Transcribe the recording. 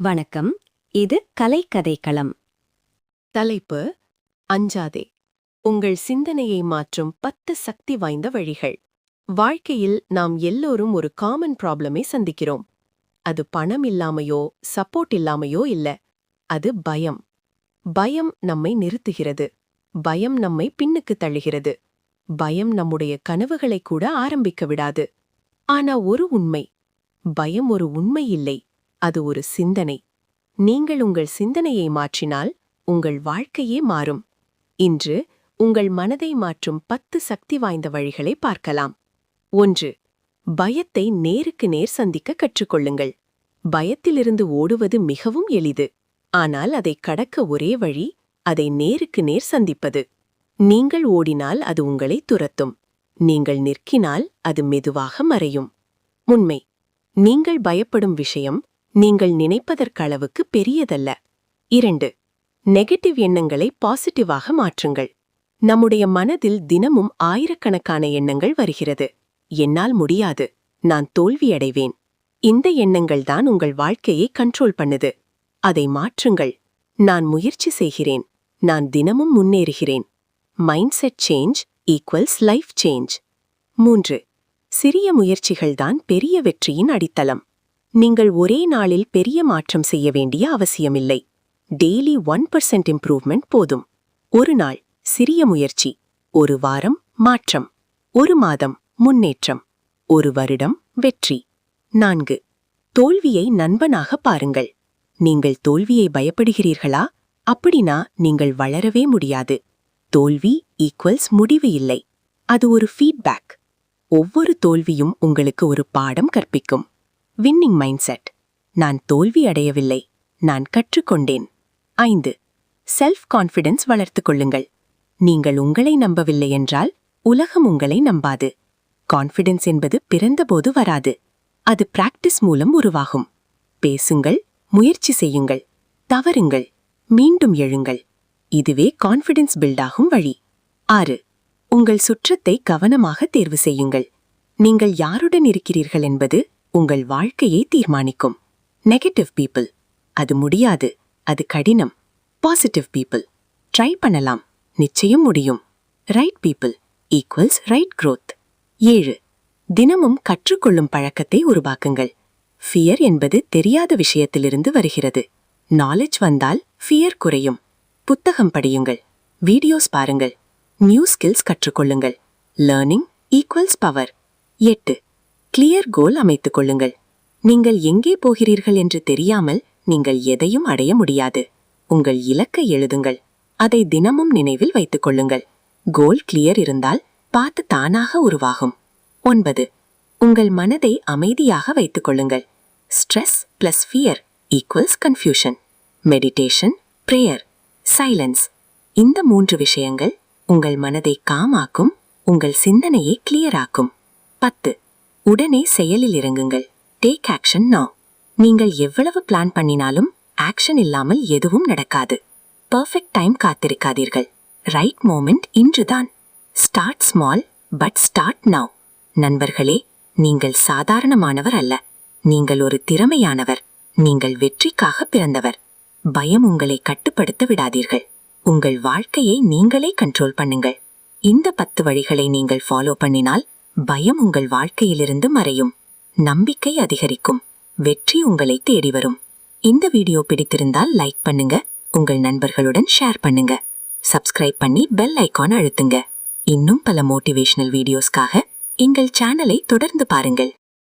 வணக்கம். இது கலைக்கதைக்களம். தலைப்பு: அஞ்சாதே, உங்கள் சிந்தனையை மாற்றும் 10 சக்தி வாய்ந்த வழிகள். வாழ்க்கையில் நாம் எல்லோரும் ஒரு காமன் ப்ராப்ளமை சந்திக்கிறோம். அது பணம் இல்லாமையோ சப்போர்ட் இல்லாமையோ இல்ல, அது பயம். பயம் நம்மை நிறுத்துகிறது. பயம் நம்மை பின்னுக்கு தள்ளுகிறது. பயம் நம்முடைய கனவுகளை கூட ஆரம்பிக்க விடாது. ஆனா ஒரு உண்மை: பயம் ஒரு உண்மை இல்லை, அது ஒரு சிந்தனை. நீங்கள் உங்கள் சிந்தனையை மாற்றினால் உங்கள் வாழ்க்கையே மாறும். இன்று உங்கள் மனதை மாற்றும் 10 சக்தி வாய்ந்த வழிகளை பார்க்கலாம். 1. பயத்தை நேருக்கு நேர் சந்திக்க கற்றுக்கொள்ளுங்கள். பயத்திலிருந்து ஓடுவது மிகவும் எளிது. ஆனால் அதை கடக்க ஒரே வழி அதை நேருக்கு நேர் சந்திப்பது. நீங்கள் ஓடினால் அது உங்களை துரத்தும். நீங்கள் நிற்கினால் அது மெதுவாக மறையும். உண்மை: நீங்கள் பயப்படும் விஷயம் நீங்கள் நினைப்பதற்களவுக்கு பெரியதல்ல. 2. நெகட்டிவ் எண்ணங்களை பாசிட்டிவாக மாற்றுங்கள். நம்முடைய மனதில் தினமும் ஆயிரக்கணக்கான எண்ணங்கள் வருகிறது. என்னால் முடியாது, நான் தோல்வியடைவேன். இந்த எண்ணங்கள்தான் உங்கள் வாழ்க்கையை கண்ட்ரோல் பண்ணுது. அதை மாற்றுங்கள். நான் முயற்சி செய்கிறேன், நான் தினமும் முன்னேறுகிறேன். Mindset change equals life change. 3. சிறிய முயற்சிகள்தான் பெரிய வெற்றியின் அடித்தளம். நீங்கள் ஒரே நாளில் பெரிய மாற்றம் செய்ய வேண்டிய அவசியமில்லை. டெய்லி 1% இம்ப்ரூவ்மெண்ட் போதும். ஒரு நாள் சிறிய முயற்சி, ஒரு வாரம் மாற்றம், ஒரு மாதம் முன்னேற்றம், ஒரு வருடம் வெற்றி. 4. தோல்வியை நண்பனாக பாருங்கள். நீங்கள் தோல்வியை பயப்படுகிறீர்களா? அப்படின்னா நீங்கள் வளரவே முடியாது. தோல்வி ஈக்குவல்ஸ் முடிவு இல்லை, அது ஒரு ஃபீட்பேக். ஒவ்வொரு தோல்வியும் உங்களுக்கு ஒரு பாடம் கற்பிக்கும். வின்னிங் மைண்ட் செட்: நான் தோல்வி அடையவில்லை, நான் கற்றுக்கொண்டேன். 5. செல்ஃப் கான்ஃபிடன்ஸ் வளர்த்துக் கொள்ளுங்கள். நீங்கள் உங்களை நம்பவில்லை என்றால் உலகம் உங்களை நம்பாது. கான்ஃபிடன்ஸ் என்பது பிறந்தபோது வராது, அது பிராக்டிஸ் மூலம் உருவாகும். பேசுங்கள், முயற்சி செய்யுங்கள், தவறுங்கள், மீண்டும் எழுங்கள். இதுவே கான்ஃபிடன்ஸ் பில்டாகும் வழி. 6. உங்கள் சுற்றத்தை கவனமாக தேர்வு செய்யுங்கள். நீங்கள் யாருடன் இருக்கிறீர்கள் என்பது உங்கள் வாழ்க்கையை தீர்மானிக்கும். நெகட்டிவ் பீப்புள்: அது முடியாது, அது கடினம். பாசிட்டிவ் பீப்புள்: ட்ரை பண்ணலாம், நிச்சயம் முடியும். Right people equals right growth. 7. தினமும் கற்றுக்கொள்ளும் பழக்கத்தை உருவாக்குங்கள். ஃபியர் என்பது தெரியாத விஷயத்திலிருந்து வருகிறது. நாலேஜ் வந்தால் ஃபியர் குறையும். புத்தகம் படியுங்கள், வீடியோஸ் பாருங்கள், நியூ ஸ்கில்ஸ் கற்றுக்கொள்ளுங்கள். Learning equals power. 8. கிளியர் கோல் அமைத்துக் கொள்ளுங்கள். நீங்கள் எங்கே போகிறீர்கள் என்று தெரியாமல் நீங்கள் எதையும் அடைய முடியாது. உங்கள் இலக்கை எழுதுங்கள், அதை தினமும் நினைவில் வைத்துக் கொள்ளுங்கள். கோல் கிளியர் இருந்தால் பார்த்து தானாக உருவாகும். 9. உங்கள் மனதை அமைதியாக வைத்துக் கொள்ளுங்கள். Stress plus fear equals confusion. Meditation, prayer, silence, இந்த 3 விஷயங்கள் உங்கள் மனதை காமாக்கும், உங்கள் சிந்தனையை கிளியராக்கும். 10. உடனே செயலில் இறங்குங்கள். Take action now. நீங்கள் எவ்வளவு பிளான் பண்ணினாலும் ஆக்ஷன் இல்லாமல் எதுவும் நடக்காது. பெர்ஃபெக்ட் டைம் காத்திருக்காதீர்கள். ரைட் மோமெண்ட் இன்றுதான். Start small but start now. நண்பர்களே, நீங்கள் சாதாரணமானவர் அல்ல, நீங்கள் ஒரு திறமையானவர். நீங்கள் வெற்றிக்காக பிறந்தவர். பயம் உங்களை கட்டுப்படுத்த விடாதீர்கள். உங்கள் வாழ்க்கையை நீங்களே கண்ட்ரோல் பண்ணுங்கள். இந்த 10 வழிகளை நீங்கள் ஃபாலோ பண்ணினால் பயம் உங்கள் வாழ்க்கையிலிருந்து மறையும். நம்பிக்கை அதிகரிக்கும். வெற்றி உங்களை தேடி வரும். இந்த வீடியோ பிடித்திருந்தால் லைக் பண்ணுங்க, உங்கள் நண்பர்களுடன் ஷேர் பண்ணுங்க, சப்ஸ்கிரைப் பண்ணி பெல் ஐகான் அழுத்துங்க. இன்னும் பல மோட்டிவேஷனல் வீடியோஸ்க்காக எங்கள் சேனலை தொடர்ந்து பாருங்கள்.